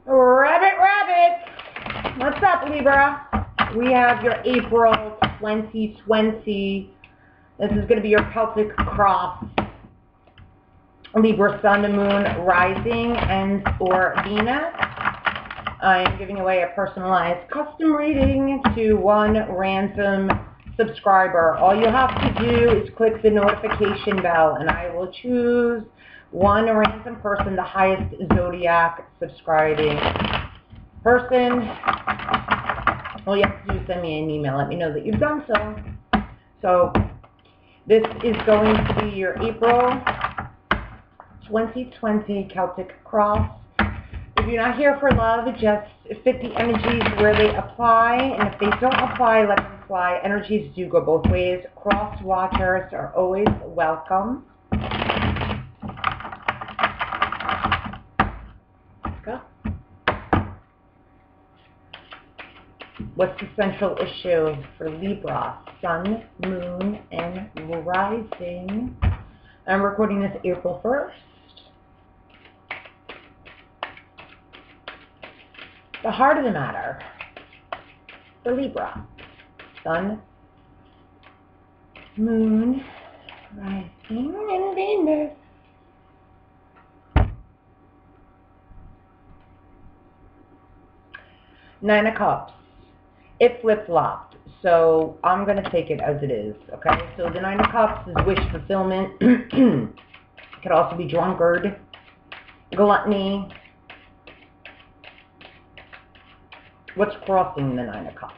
Rabbit! What's up, Libra? We have your April 2020. This is going to be your Celtic cross. Libra, Sun, the Moon, Rising, and or Venus. I am giving away a personalized custom reading to one random subscriber. All you have to do is click the notification bell, and I will choose one random person, the highest zodiac subscribing person. All you have to do is send me an email. Let me know that you've done so. So this is going to be your April 2020 Celtic cross. If you're not here for love, just fit the energies where they apply, and if they don't apply, let them fly. Energies do go both ways. Cross watchers are always welcome. Let's go. What's the central issue for Libra? Sun, Moon, and Rising. I'm recording this April 1st. The heart of the matter for Libra. Sun, Moon, Rising, and Venus. Nine of Cups. It flip-flopped, so I'm going to take it as it is, okay? So the Nine of Cups is wish fulfillment. It could also be drunkard, gluttony. What's crossing the Nine of Cups?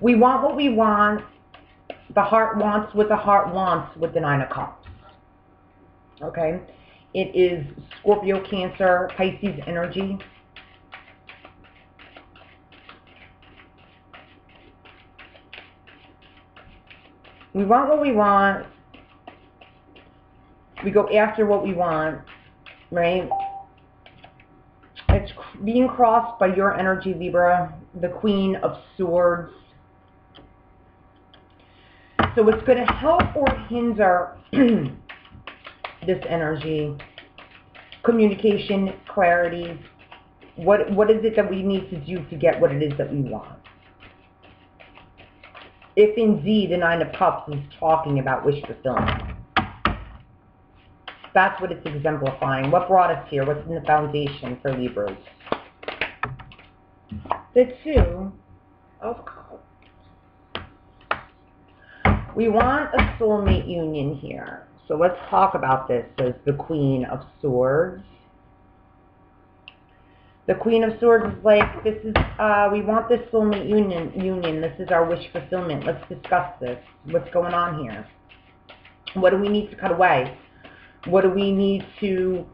We want what we want. The heart wants what the heart wants with the Nine of Cups. Okay? It is Scorpio, Cancer, Pisces energy. We want what we want. We go after what we want, right? It's being crossed by your energy, Libra, the Queen of Swords. So it's going to help or hinder this energy. Communication, clarity. What is it that we need to do to get what it is that we want? If indeed the Nine of Cups is talking about wish fulfillment. That's what it's exemplifying. What brought us here? What's in the foundation for Libras? The Two of Cups. We want a soulmate union here. So let's talk about this as the Queen of Swords. The Queen of Swords is like, this is, we want this soulmate union. This is our wish fulfillment. Let's discuss this. What's going on here? What do we need to cut away? What do we need to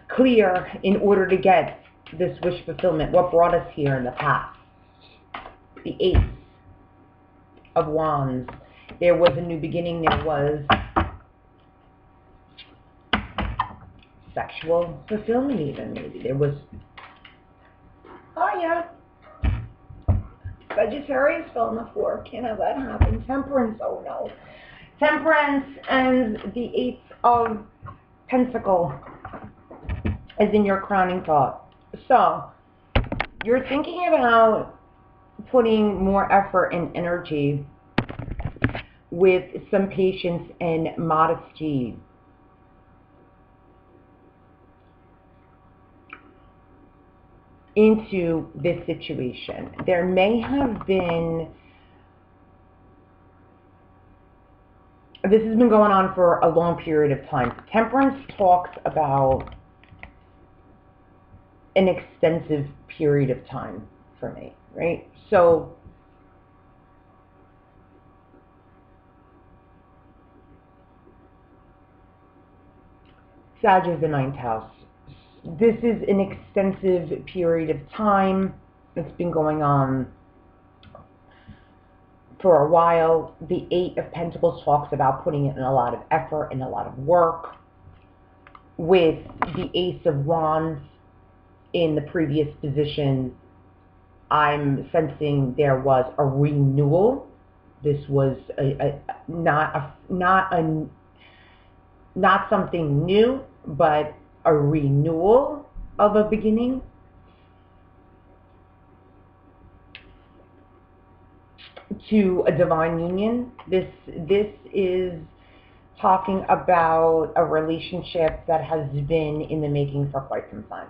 clear in order to get this wish fulfillment? What brought us here in the past? The Ace of Wands. There was a new beginning. There was sexual fulfillment even, maybe. There was, oh yeah, Sagittarius fell on the floor. Can't have that happen. Temperance, oh no. Temperance and the Eight of Pentacles is in your crowning thought. So, you're thinking about putting more effort and energy with some patience and modesty. Into this situation. There may have been, this has been going on for a long period of time. Temperance talks about an extensive period of time for me, right? So Sag is the 9th house. This is an extensive period of time. It's been going on for a while. The Eight of Pentacles talks about putting in a lot of effort and a lot of work. With the Ace of Wands in the previous position, I'm sensing there was a renewal. This was not something new, but a renewal of a beginning. To a divine union. This is talking about a relationship that has been in the making for quite some time.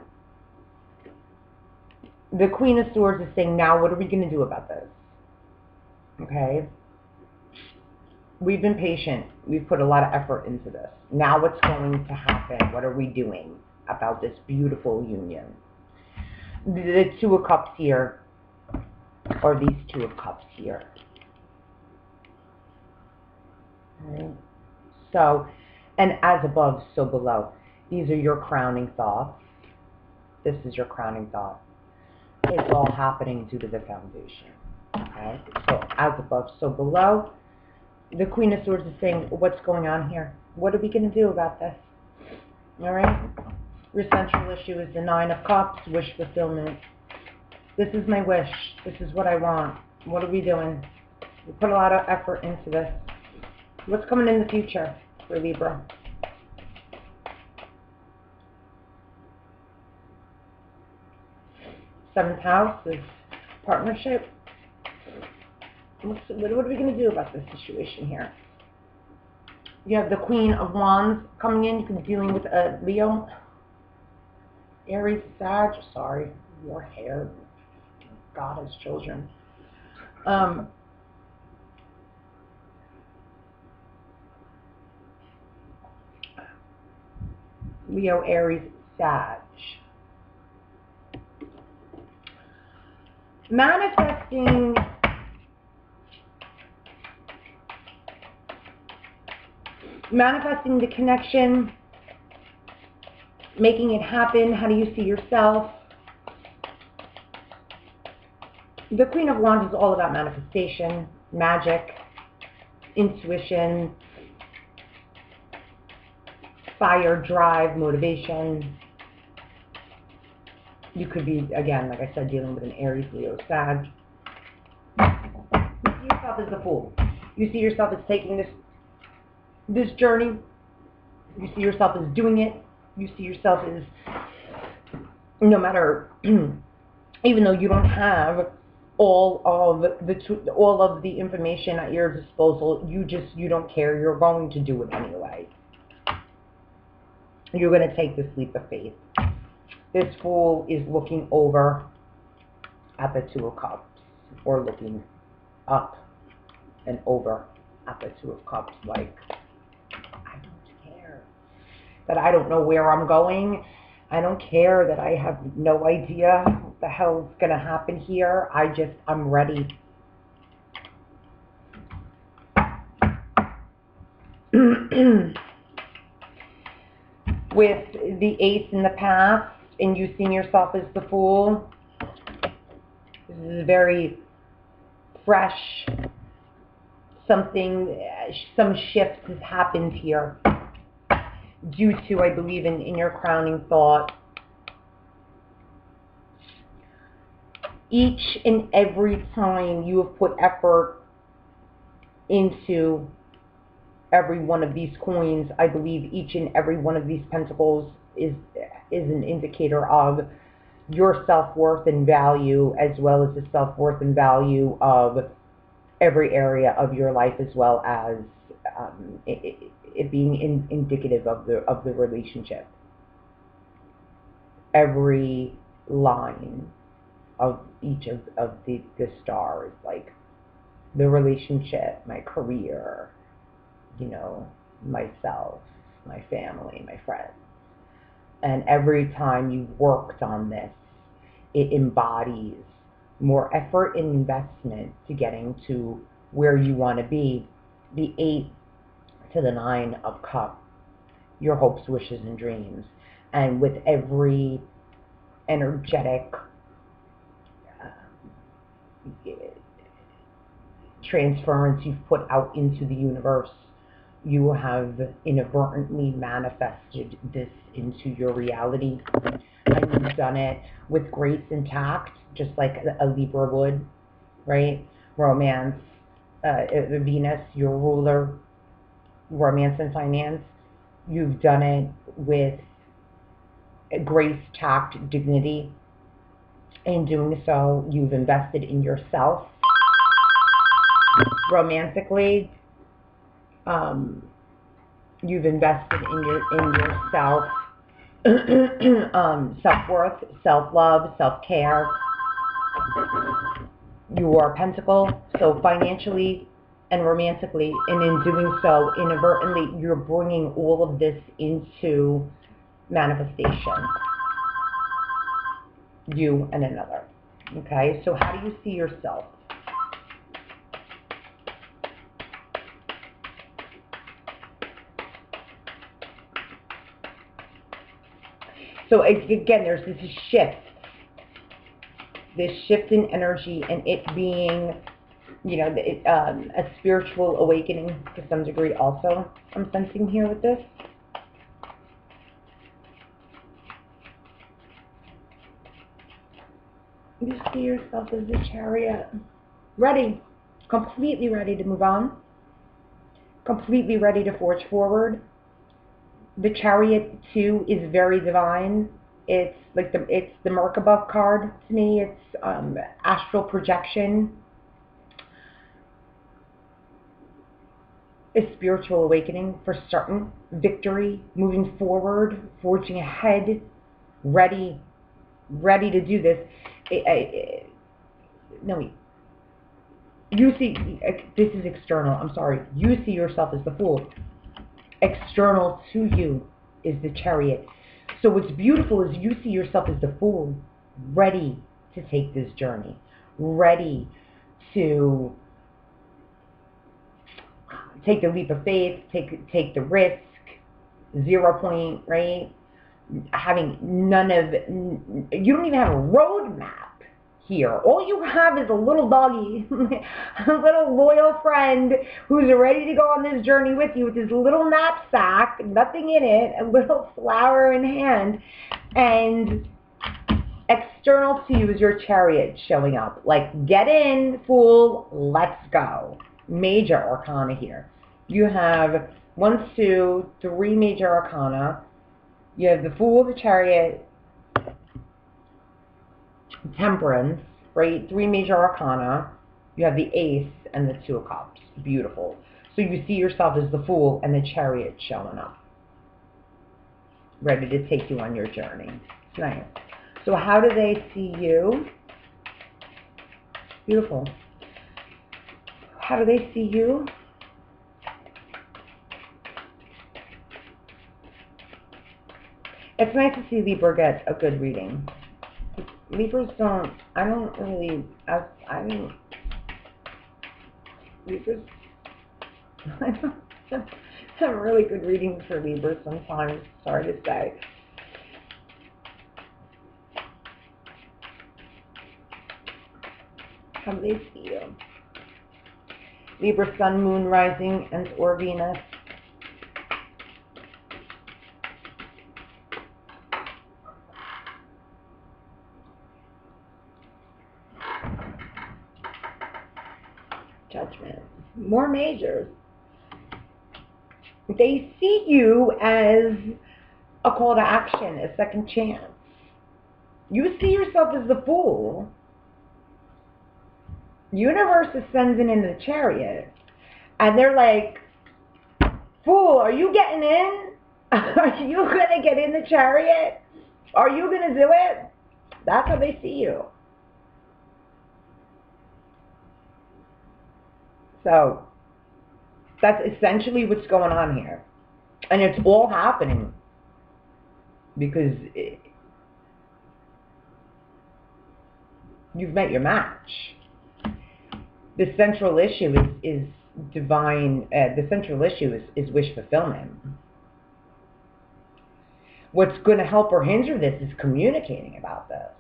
The Queen of Swords is saying, now what are we going to do about this? Okay? We've been patient. We've put a lot of effort into this. Now what's going to happen? What are we doing about this beautiful union? The Two of Cups here, or these Two of Cups here. Right. So, and as above, so below. These are your crowning thoughts. This is your crowning thought. It's all happening due to the foundation. Okay? So, as above, so below. The Queen of Swords is saying, what's going on here? What are we going to do about this? All right? Your central issue is the Nine of Cups, wish fulfillment. This is my wish. This is what I want. What are we doing? We put a lot of effort into this. What's coming in the future for Libra? Seventh house is partnership. What are we going to do about this situation here? You have the Queen of Wands coming in. You could be dealing with a Leo, Aries, Sag. Sorry, your hair. God has children. Leo, Aries, Sag. Manifesting the connection, making it happen. How do you see yourself? The Queen of Wands is all about manifestation, magic, intuition, fire, drive, motivation. You could be, again, like I said, dealing with an Aries, Leo, Sag. You see yourself as the Fool. You see yourself as taking this journey. You see yourself as doing it. You see yourself as, no matter, even though you don't have all of the information at your disposal, you don't care. You're going to do it anyway. You're going to take this leap of faith. This Fool is looking over at the Two of Cups, or looking up and over at the Two of Cups, like, I don't care that I don't know where I'm going. I don't care that I have no idea what the hell's going to happen here. I'm ready. With the Ace in the past, and you seeing yourself as the Fool, this is very fresh. Some shift has happened here due to, I believe, in your crowning thought. Each and every time you have put effort into every one of these coins, I believe each and every one of these pentacles is an indicator of your self-worth and value, as well as the self-worth and value of every area of your life, as well as it being indicative of the relationship. Every line of each of the stars, like the relationship, my career, you know, myself, my family, my friends. And every time you worked on this, it embodies more effort and investment to getting to where you want to be. The 8 to the 9 of Cups, your hopes, wishes, and dreams. And with every energetic transference you've put out into the universe, you have inadvertently manifested this into your reality. And you've done it with grace and tact, just like a Libra would, right? Romance, Venus, your ruler, romance and finance. You've done it with grace, tact, dignity. In doing so, you've invested in yourself. Romantically, you've invested in yourself, self-worth, self-love, self-care. You are a pentacle, so financially and romantically, and in doing so, inadvertently, you're bringing all of this into manifestation. You and another. Okay, so how do you see yourself? So again, there's this shift in energy, and it being, you know, a spiritual awakening to some degree also, I'm sensing here with this. You see yourself as the Chariot. Ready, completely ready to move on, completely ready to forge forward. The Chariot, too, is very divine. It's like it's the Merkaba card to me. It's astral projection. A spiritual awakening for certain. Victory, moving forward, forging ahead, ready to do this. No, you see, this is external. I'm sorry. You see yourself as the Fool. External to you is the Chariot. So what's beautiful is you see yourself as the Fool, ready to take this journey, ready to take the leap of faith, take the risk, 0 point, right? Having you don't even have a roadmap here. All you have is a little doggy, a little loyal friend who's ready to go on this journey with you with his little knapsack, nothing in it, a little flower in hand, and external to you is your Chariot showing up. Like, get in, Fool, let's go. Major arcana here. You have 1, 2, 3 major arcana. You have the Fool, the Chariot, Temperance, right? 3 major arcana. You have the Ace and the 2 of Cups. Beautiful. So you see yourself as the Fool and the Chariot showing up, ready to take you on your journey. It's nice. So how do they see you? Beautiful. How do they see you? It's nice to see Libra get a good reading. Libras don't, I mean, Libras, I don't have really good readings for Libras sometimes, sorry to say. How do they see you? Libra, Sun, Moon, Rising, and or Venus. Judgment. More majors. They see you as a call to action, a second chance. You see yourself as the Fool. Universe is sending in the Chariot. And they're like, Fool, are you getting in? Are you going to get in the Chariot? Are you going to do it? That's how they see you. So that's essentially what's going on here. And it's all happening because you've met your match. The central issue is divine, the central issue is wish fulfillment. What's going to help or hinder this is communicating about this.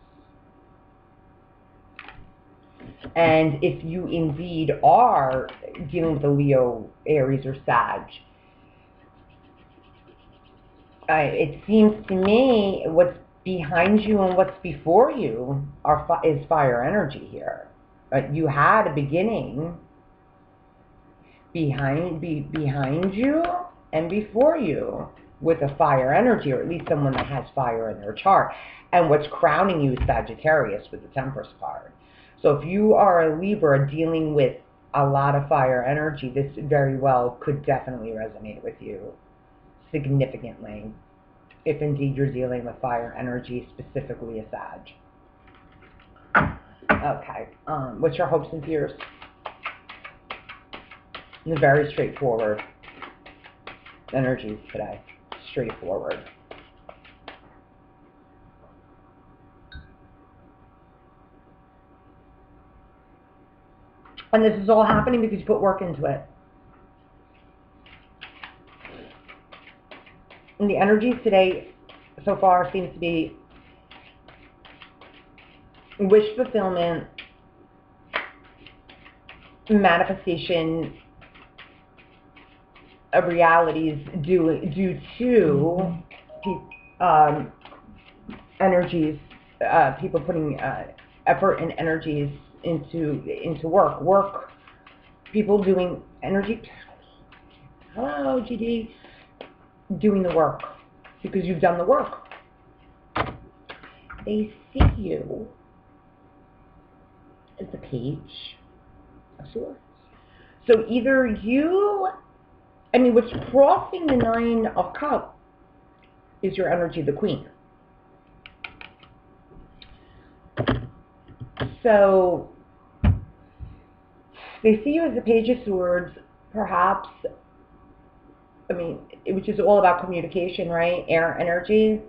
And if you indeed are dealing with a Leo, Aries, or Sag, it seems to me what's behind you and what's before you is fire energy here. You had a beginning behind you and before you. with a fire energy, or at least someone that has fire in their chart. And what's crowning you is Sagittarius with the Temperance card. So if you are a Libra dealing with a lot of fire energy, this very well could definitely resonate with you significantly, if indeed you're dealing with fire energy, specifically a Sag. Okay, what's your hopes and fears? It's very straightforward energies today. Straightforward. And this is all happening because you put work into it. And the energies today so far seems to be wish fulfillment, manifestation of realities due to energies, people putting effort and energies into work, people doing energy. Hello, GD. Doing the work because you've done the work. They see you as a Page of Swords. So either you, what's crossing the Nine of Cups is your energy, the Queen. So they see you as a Page of Swords, perhaps. Which is all about communication, right? Air energy.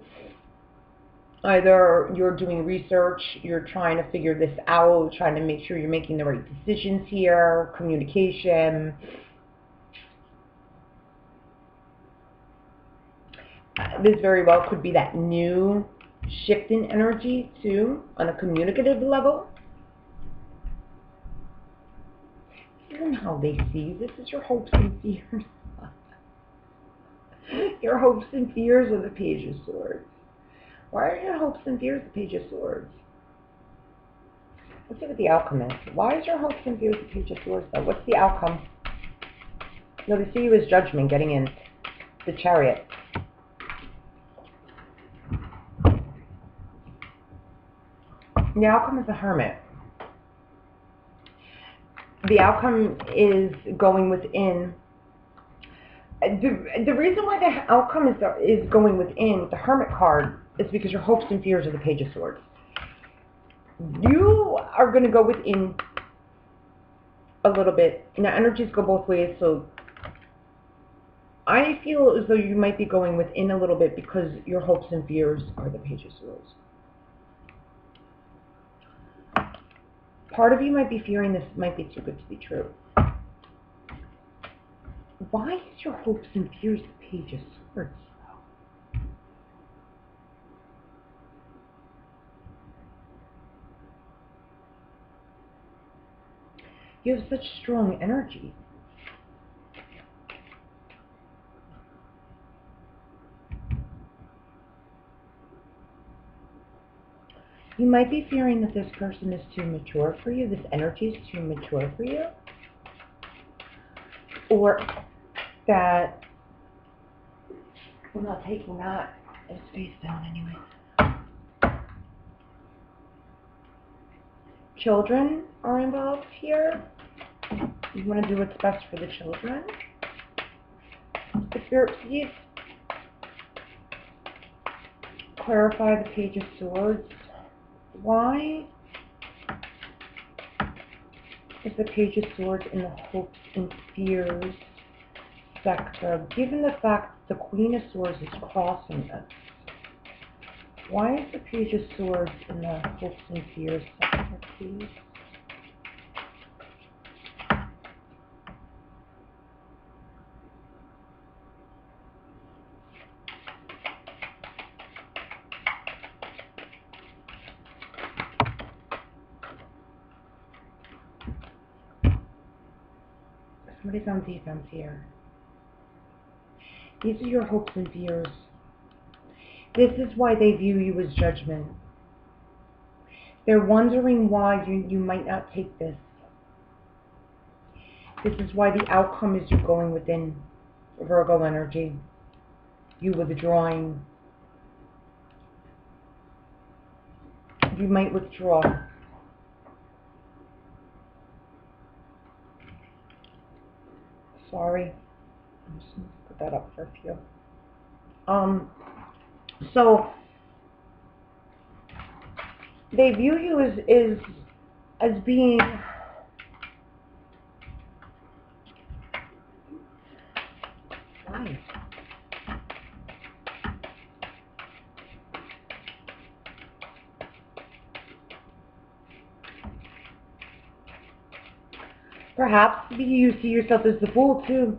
Either you're doing research, you're trying to figure this out, trying to make sure you're making the right decisions here, communication. This very well could be that new shift in energy, too, on a communicative level. This isn't how they see you. This is your hopes and fears. Your hopes and fears are the Page of Swords. Why are your hopes and fears the Page of Swords? Let's see what the outcome is. Why is your hopes and fears the Page of Swords, though? What's the outcome? No, they see you as Judgment, getting in the Chariot. The outcome is the Hermit. The outcome is going within. The reason why the outcome is going within with the Hermit card is because your hopes and fears are the Page of Swords. You are going to go within a little bit. Now, energies go both ways, so I feel as though you might be going within a little bit because your hopes and fears are the Page of Swords. Part of you might be fearing this might be too good to be true. Why is your hopes and fears the Page of Swords, though? You have such strong energy. You might be fearing that this person is too mature for you, this energy is too mature for you. Or that I'm not taking that as face down anyway. Children are involved here. You want to do what's best for the children. The Spirit, please clarify the Page of Swords. Why is the Page of Swords in the hopes and fears sector, given the fact that the Queen of Swords is crossing this? Why is the Page of Swords in the hopes and fears sector, please? Somebody's on defense here. These are your hopes and fears. This is why they view you as Judgment. They're wondering why you might not take this. This is why the outcome is you going within Virgo energy. You withdrawing. You might withdraw. Sorry. I'm just going to put that up for a few. So they view you as being nice. Perhaps you see yourself as the fool too.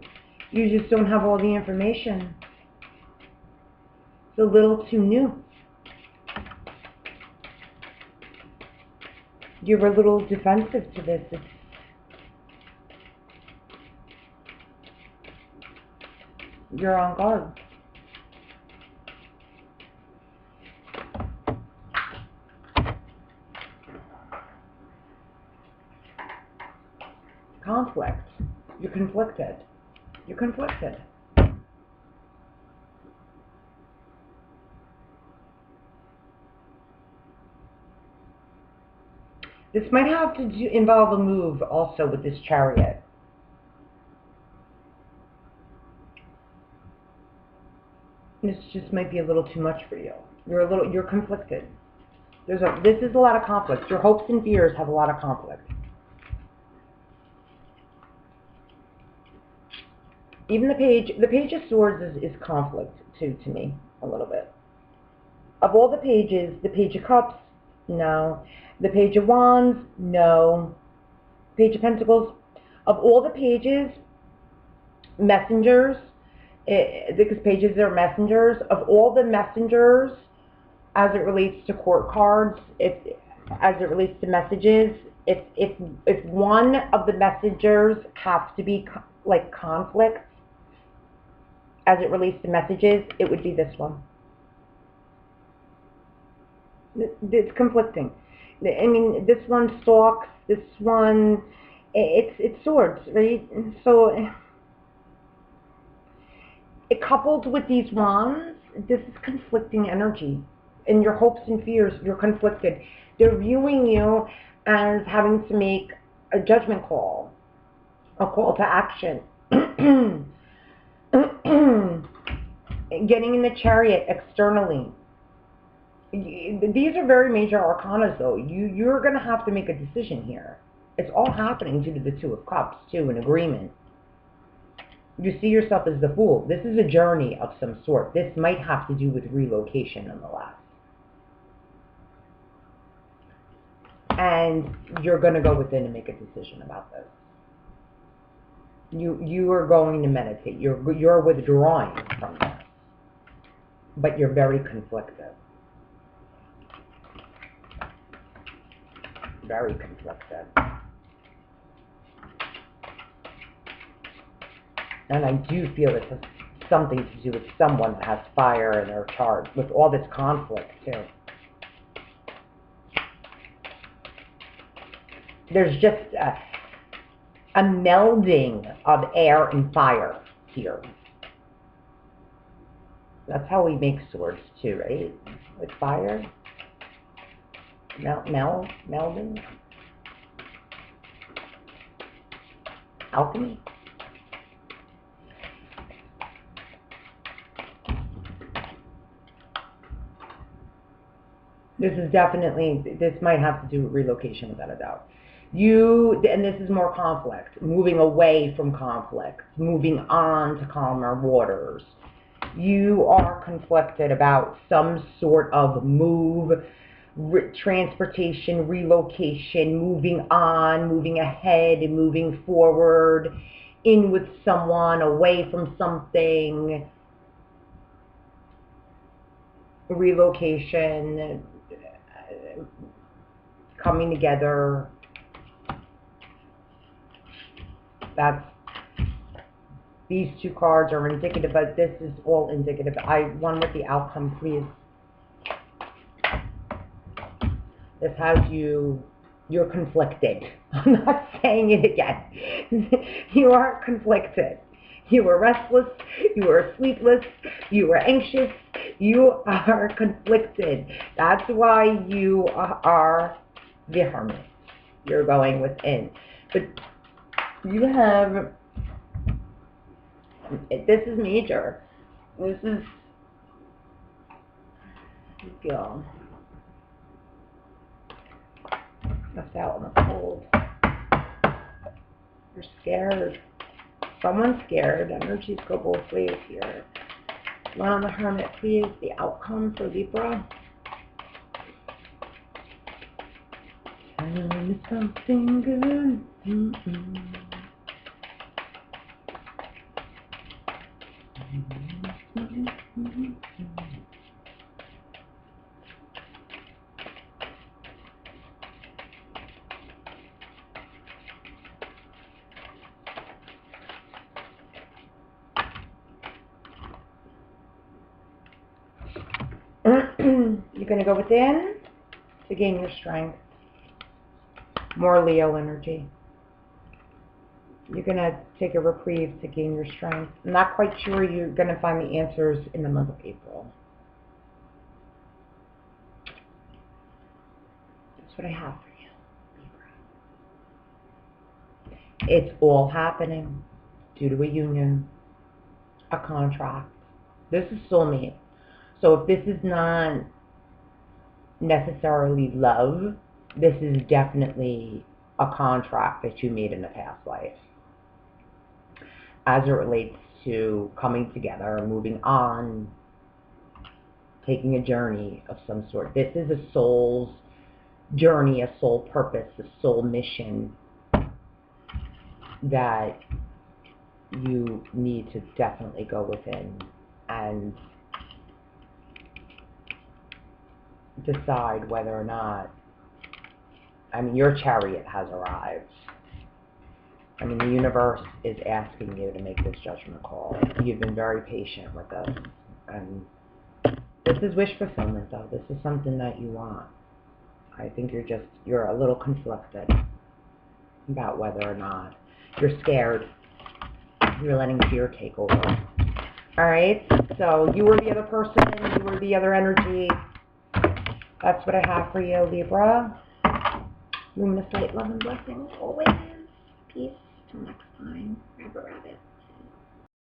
You just don't have all the information. It's a little too new. You're a little defensive to this. You're on guard. Conflict. You're conflicted. You're conflicted. This might have to involve a move also with this Chariot. This just might be a little too much for you. You're conflicted. This is a lot of conflict. Your hopes and fears have a lot of conflict. Even the Page of Swords is conflict too, to me, a little bit. Of all the pages, the Page of Cups, no. The Page of Wands, no. Page of Pentacles. Of all the pages, messengers, because pages are messengers, of all the messengers, as it relates to court cards, as it relates to messages, if one of the messengers has to be like conflict, as it relates to messages, it would be this one. It's conflicting. I mean, this one stalks, this one, it's swords, right? So, it coupled with these wands, this is conflicting energy. In your hopes and fears, you're conflicted. They're viewing you as having to make a judgment call, a call to action. Getting in the Chariot externally. These are very major arcana, though. You're going to have to make a decision here. It's all happening due to the Two of Cups, too, an agreement. You see yourself as the fool. This is a journey of some sort. This might have to do with relocation, nonetheless. And you're going to go within and make a decision about this. You are going to meditate. You're withdrawing from this. But you're very conflicted. Very conflicted. And I do feel this has something to do with someone that has fire in their chart, with all this conflict, too. There's just a melding of air and fire here. That's how we make swords, too, right? With fire. Melding. Alchemy. This might have to do with relocation without a doubt. And this is more conflict, moving away from conflict, moving on to calmer waters. You are conflicted about some sort of move, transportation, relocation, moving on, moving ahead, and moving forward, in with someone, away from something, relocation, coming together. These two cards are indicative, but this is all indicative. One with the outcome, please. This has you're conflicted. I'm not saying it again. You are conflicted. You were restless, you were sleepless, you were anxious, you are conflicted. That's why you are the Hermit. You're going within. But you have, this is major. This is, you feel left out in the cold. You're scared. Someone's scared. Energies go both ways here. One on the Hermit, please. The outcome for Libra. Tell me something good. You're going to go within to gain your strength. More Leo energy. You're going to take a reprieve to gain your strength. I'm not quite sure you're going to find the answers in the month of April. That's what I have for you. It's all happening due to a union, a contract. This is soulmate. So if this is not necessarily love, this is definitely a contract that you made in a past life. As it relates to coming together, moving on, taking a journey of some sort. This is a soul's journey, a soul purpose, a soul mission that you need to definitely go within and decide whether or not, I mean, your chariot has arrived. I mean, the universe is asking you to make this judgment call. You've been very patient with us. And this is wish fulfillment, though. This is something that you want. I think you're a little conflicted about whether or not. You're scared. You're letting fear take over. All right? So you were the other person. You were the other energy. That's what I have for you, Libra. Luminous light, love, and blessings always. Peace. Till next time. Grab a rabbit.